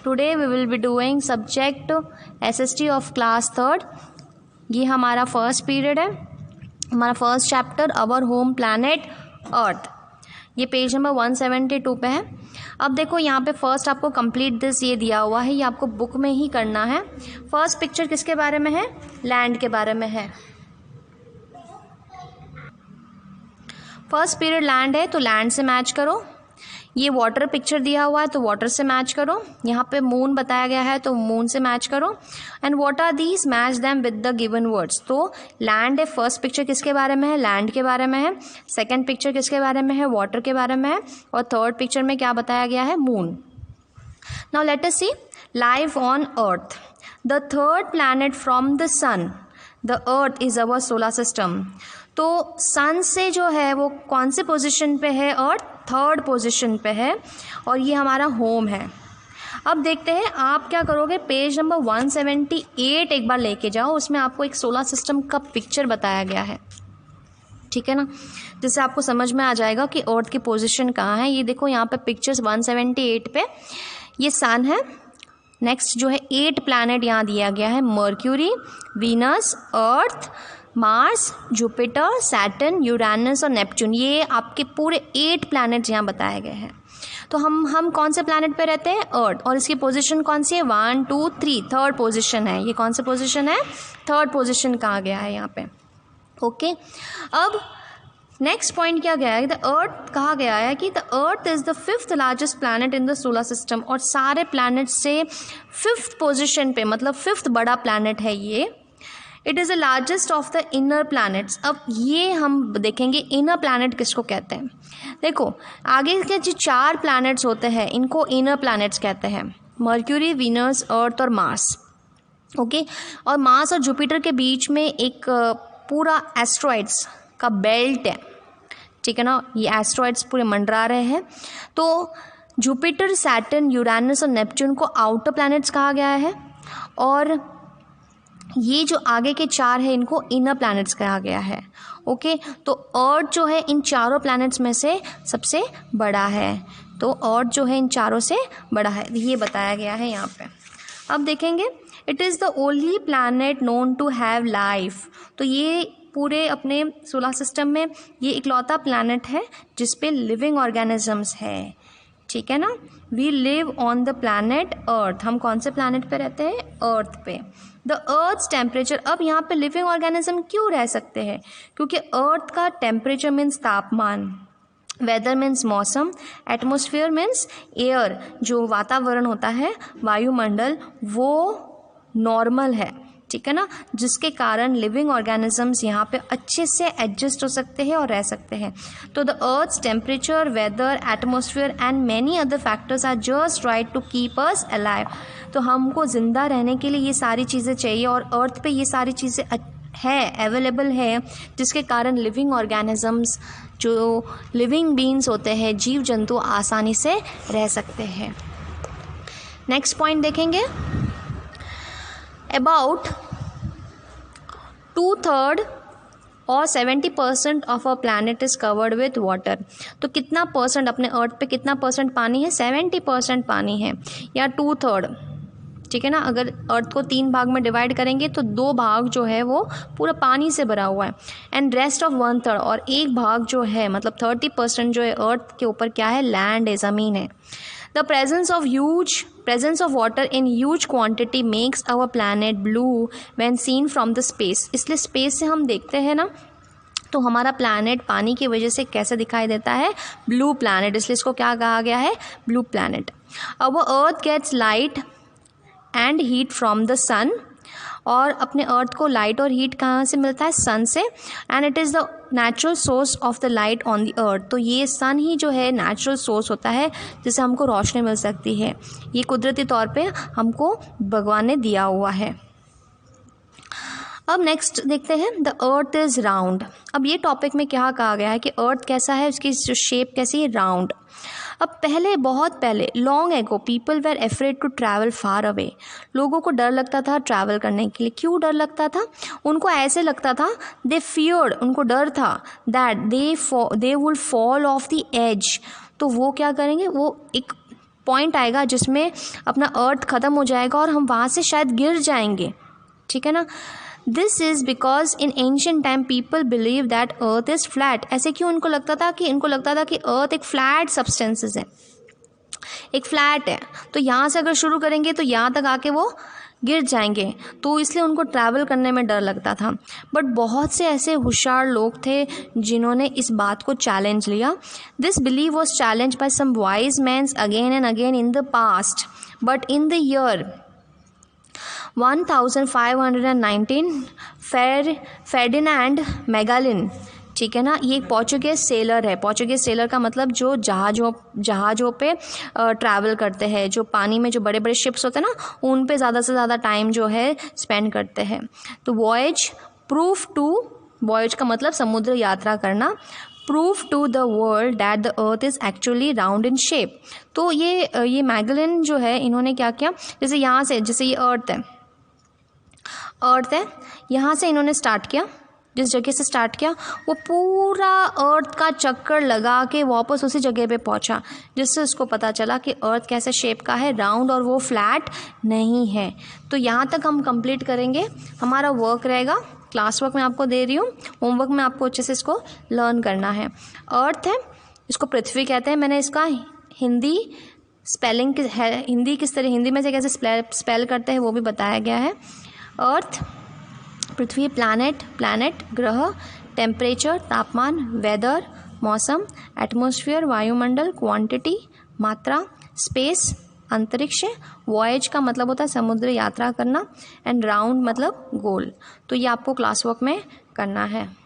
Today we will be doing subject SST of class 3rd। ये हमारा first period है, हमारा first chapter our home planet earth. ये page number 172 पे है। अब देखो यहाँ पे फर्स्ट आपको कंप्लीट दिस ये दिया हुआ है, ये आपको बुक में ही करना है। फर्स्ट पिक्चर किसके बारे में है? लैंड के बारे में है। फर्स्ट पीरियड लैंड है तो लैंड से मैच करो। ये वाटर पिक्चर दिया हुआ है तो वाटर से मैच करो। यहाँ पे मून बताया गया है तो मून से मैच करो। And what are these, match them with the given words. तो लैंड है, फर्स्ट पिक्चर किसके बारे में है? लैंड के बारे में है। सेकंड पिक्चर किसके बारे में है? वाटर के बारे में है। और थर्ड पिक्चर में क्या बताया गया है? Moon. Now let us see life on earth. The third planet from the sun, the earth is our solar system. तो सन से जो है वो कौन से पोजीशन पे है? अर्थ थर्ड पोजीशन पे है और ये हमारा होम है। अब देखते हैं आप क्या करोगे। पेज नंबर 178 एक बार लेके जाओ, उसमें आपको एक सोलर सिस्टम का पिक्चर बताया गया है, ठीक है ना, जिससे आपको समझ में आ जाएगा कि अर्थ की पोजीशन कहाँ है। ये देखो यहाँ पे पिक्चर्स 178 पे ये सन है। नेक्स्ट जो है 8 प्लैनेट यहाँ दिया गया है, मर्क्यूरी, वीनस, अर्थ, मार्स, जुपिटर, सैटर्न, यूरेनस और नेपच्यून। ये आपके पूरे 8 प्लैनेट्स यहाँ बताए गए हैं। तो हम कौन से प्लैनेट पे रहते हैं? अर्थ। और इसकी पोजीशन कौन सी है? 1 2 3 थर्ड पोजीशन है। ये कौन सा पोजीशन है? थर्ड पोजीशन कहा गया है यहाँ पे। ओके, अब नेक्स्ट पॉइंट क्या गया है? द अर्थ कहा गया है कि the earth is the 5th largest planet in the solar system. और सारे प्लैनेट से 5th पोजीशन पे, मतलब 5th बड़ा प्लैनेट है ये। It is the largest of the inner planets. अब ये हम देखेंगे इनर प्लैनेट किसको कहते हैं। देखो आगे के जो 4 प्लैनेट्स होते हैं इनको इनर प्लैनेट्स कहते हैं, मर्क्यूरी, वीनस, अर्थ और मार्स। ओके, और मार्स और जुपिटर के बीच में एक पूरा एस्ट्रॉइड्स का बेल्ट है, ठीक है ना। ये एस्ट्रॉइड्स पूरे मंडरा रहे हैं। तो जुपिटर, सैटर्न, यूरेनस और नेपच्यून को आउटर प्लैनेट्स कहा गया है और ये जो आगे के 4 है इनको इनर प्लैनेट्स कहा गया है। ओके, तो अर्थ जो है इन चारों प्लैनेट्स में से सबसे बड़ा है। तो अर्थ जो है इन चारों से बड़ा है, ये बताया गया है यहाँ पे। अब देखेंगे it is the only planet known to have life. तो ये पूरे अपने सोलर सिस्टम में ये इकलौता प्लैनेट है जिसपे लिविंग ऑर्गेनिजम्स है, ठीक है ना। We live on the planet earth. हम कौन से प्लैनेट पे रहते हैं? अर्थ पे। The earth's temperature. अब यहाँ पे लिविंग ऑर्गेनिज्म क्यों रह सकते हैं? क्योंकि अर्थ का टेम्परेचर मीन्स तापमान, वेदर मीन्स मौसम, एटमॉस्फेयर मीन्स एयर, जो वातावरण होता है, वायुमंडल, वो नॉर्मल है, ठीक है ना, जिसके कारण लिविंग ऑर्गेनिजम्स यहाँ पे अच्छे से एडजस्ट हो सकते हैं और रह सकते हैं। तो the earth's temperature, weather, atmosphere and many other factors are just right to keep us alive. तो हमको ज़िंदा रहने के लिए ये सारी चीज़ें चाहिए और अर्थ पे ये सारी चीज़ें है, अवेलेबल है, जिसके कारण लिविंग ऑर्गेनिजम्स, जो लिविंग बीइंग्स होते हैं, जीव जंतु आसानी से रह सकते हैं। नेक्स्ट पॉइंट देखेंगे। अबाउट 2/3 और 70% of a planet is covered with water. तो कितना परसेंट अपने अर्थ पे कितना परसेंट पानी है? 70% पानी है, या 2/3, ठीक है ना। अगर अर्थ को 3 भाग में डिवाइड करेंगे तो 2 भाग जो है वो पूरा पानी से भरा हुआ है। एंड रेस्ट ऑफ 1/3 और 1 भाग जो है, मतलब 30% जो है अर्थ के ऊपर क्या है? लैंड है, ज़मीन है। The presence of water in huge quantity makes our planet blue when seen from the space। इसलिए स्पेस से हम देखते हैं ना तो हमारा प्लैनेट पानी की वजह से कैसे दिखाई देता है? Blue planet. इसलिए इसको क्या कहा गया है? Blue planet. Our earth gets light and heat from the sun। और अपने अर्थ को लाइट और हीट कहाँ से मिलता है? सन से। And it is the natural source of the light on the earth. तो ये सन ही जो है नेचुरल सोर्स होता है जिससे हमको रोशनी मिल सकती है। ये कुदरती तौर पे हमको भगवान ने दिया हुआ है। अब नेक्स्ट देखते हैं, द अर्थ इज़ राउंड। अब ये टॉपिक में क्या कहा गया है कि अर्थ कैसा है, उसकी जो शेप कैसी है? राउंड। अब पहले, बहुत पहले, long ago, people were afraid to travel far away. लोगों को डर लगता था ट्रैवल करने के लिए। क्यों डर लगता था? उनको ऐसे लगता था, दे फियर्ड, उनको डर था, that they would fall off the edge. तो वो क्या करेंगे? वो एक पॉइंट आएगा जिसमें अपना अर्थ ख़त्म हो जाएगा और हम वहाँ से शायद गिर जाएंगे, ठीक है ना। This is because in ancient time people believe that earth is flat. ऐसे क्यों इनको लगता था कि अर्थ एक फ्लैट सब्सटेंसेस है, एक फ्लैट है, तो यहाँ से अगर शुरू करेंगे तो यहाँ तक आके वो गिर जाएंगे, तो इसलिए उनको ट्रैवल करने में डर लगता था। बट बहुत से ऐसे होशियार लोग थे जिन्होंने इस बात को चैलेंज लिया। This believe was challenge by some wise mans again and again in the past, but in the year 1519 Ferdinand Magellan, ठीक है ना, ये एक पोर्चुगेज सेलर है। पोर्चुगेज सेलर का मतलब जो जहाज़ों पे ट्रैवल करते हैं, जो पानी में जो बड़े बड़े शिप्स होते हैं ना, उन पे ज़्यादा से ज़्यादा टाइम जो है स्पेंड करते हैं। तो वॉयज का मतलब समुद्र यात्रा करना, prove to the world that the earth is actually round in shape. तो ये मैगेलन जो है, इन्होंने क्या किया, जैसे यहाँ से, जैसे ये अर्थ है, यहाँ से इन्होंने स्टार्ट किया, जिस जगह से स्टार्ट किया वो पूरा अर्थ का चक्कर लगा के वापस उसी जगह पे पहुंचा, जिससे उसको पता चला कि अर्थ कैसे शेप का है, राउंड, और वो फ्लैट नहीं है। तो यहाँ तक हम कंप्लीट करेंगे। हमारा वर्क रहेगा, क्लास वर्क मैं आपको दे रही हूँ, होमवर्क में आपको अच्छे से इसको लर्न करना है। अर्थ है, इसको पृथ्वी कहते हैं। मैंने इसका हिंदी स्पेलिंग है, हिंदी में से कैसे स्पेल करते हैं वो भी बताया गया है। अर्थ, पृथ्वी, प्लैनेट ग्रह, टेम्परेचर तापमान, वेदर मौसम, एटमॉस्फेयर वायुमंडल, क्वांटिटी मात्रा, स्पेस अंतरिक्ष, वॉयज का मतलब होता है समुद्र यात्रा करना, एंड राउंड मतलब गोल। तो ये आपको क्लास वर्क में करना है।